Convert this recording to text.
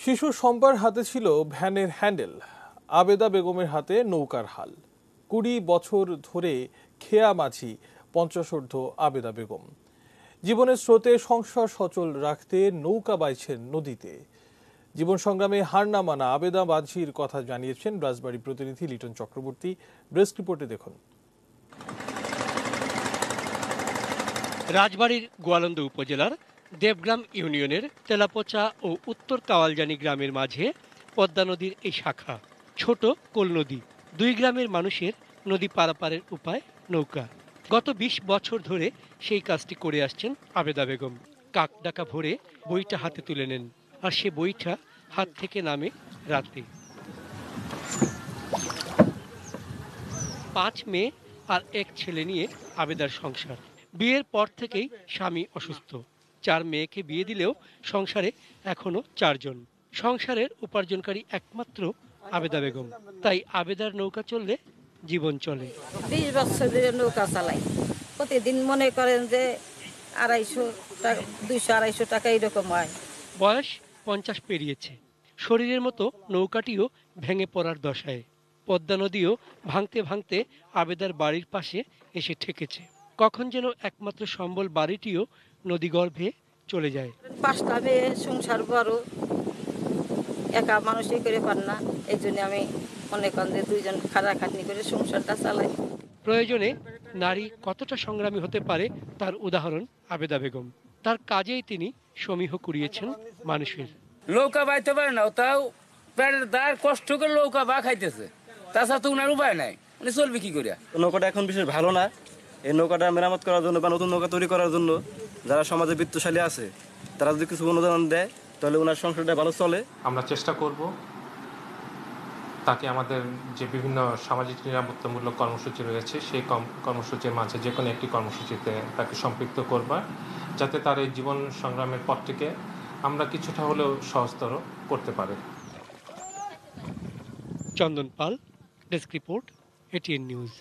শিশু শম্পার হাতে ছিল ভ্যানের হ্যান্ডেল, আবেদা বেগমের হাতে নৌকার হাল। ২০ বছর ধরে খেয়া মাঝি ৫০ঊর্ধ্ব আবেদা বেগম জীবনের স্রোতে সংসার সচল রাখতে নৌকা বাইছেন নদীতে। জীবন সংগ্রামে হার না মানা আবেদা মাঝির কথা জানিয়েছেন রাজবাড়ী প্রতিনিধি লিটন চক্রবর্তী। ডেস্ক রিপোর্টে দেখুন। রাজবাড়ীর গোয়ালন্দ উপজেলার দেবগ্রাম ইউনিয়নের তেলাপোচা ও উত্তর কাওয়ালজানি গ্রামের মাঝে পদ্মা নদীর এই শাখা, ছোট কোল নদী। দুই গ্রামের মানুষের নদী পারাপারের উপায় নৌকা। গত ২০ বছর ধরে সেই কাজটি করে আসছেন আবেদা বেগম। কাক ডাকা ভোরে বইটা হাতে তুলে নেন, আর সে বইটা হাত থেকে নামে রাতে। ৫ মেয়ে আর এক ছেলে নিয়ে আবেদার সংসার। বিয়ের পর থেকেই স্বামী অসুস্থ। ৪ মেয়েকে বিয়ে দিলেও সংসারে এখনো ৪ জন। সংসারের উপার্জনকারী একমাত্র আবেদা বেগম। তাই আবেদার নৌকা চললে জীবন চলে। ২০ বছর ধরে নৌকা চালাই। প্রতিদিন মনে করেন যে ২৫০ টাকা, ২০০-২৫০ টাকা এরকম হয়। বয়স ৫০ পেরিয়েছে। শরীরের মতো নৌকাটিও ভেঙে পড়ার দশায়। পদ্মা নদীও ভাঙতে ভাঙতে আবেদার বাড়ির পাশে এসে ঠেকেছে। কখন যেন একমাত্র সম্বল বাড়িটিও নদীগর্ভে চলে যায়। ৫টা মেয়ে, সংসার বড়, একা মানুষই করে পার না। এই জন্য আমি মনে করেন যে ২ জন খাটাখাটনি করে সংসারটা চালাই। প্রয়োজনে নারী কতটা সংগ্রামী হতে পারে তার উদাহরণ আবেদা বেগম। তার কাজেই তিনি সমীহ কুড়িয়েছেন মানুষের। নৌকা বাইতে পারে না, তাও পেটের দাঁড় কষ্ট করে নৌকা বা খাইতেছে, তাছাড়া তো উনার উপায় নাই, উনি চলবে কি করে। নৌকাটা এখন বিশেষ ভালো না। এই নৌকাটা মেরামত করার জন্য বা নতুন নৌকা তৈরি করার জন্য যারা সমাজে বিত্তশালী আছে তারা যদি কিছু অনুদান দেয় তাহলে ওনার সংসারটা ভালো চলে। আমরা চেষ্টা করব তাকে আমাদের যে বিভিন্ন সামাজিক নিরাপত্তামূলক কর্মসূচি রয়েছে সেই কর্মসূচির মাঝে যে কোনো একটি কর্মসূচিতে তাকে সম্পৃক্ত করবার, যাতে তার এই জীবন সংগ্রামের পথটিকে আমরা কিছুটা হলেও সহজতর করতে পারি। চন্দন পাল, ডেস্ক রিপোর্ট, এটিএন নিউজ।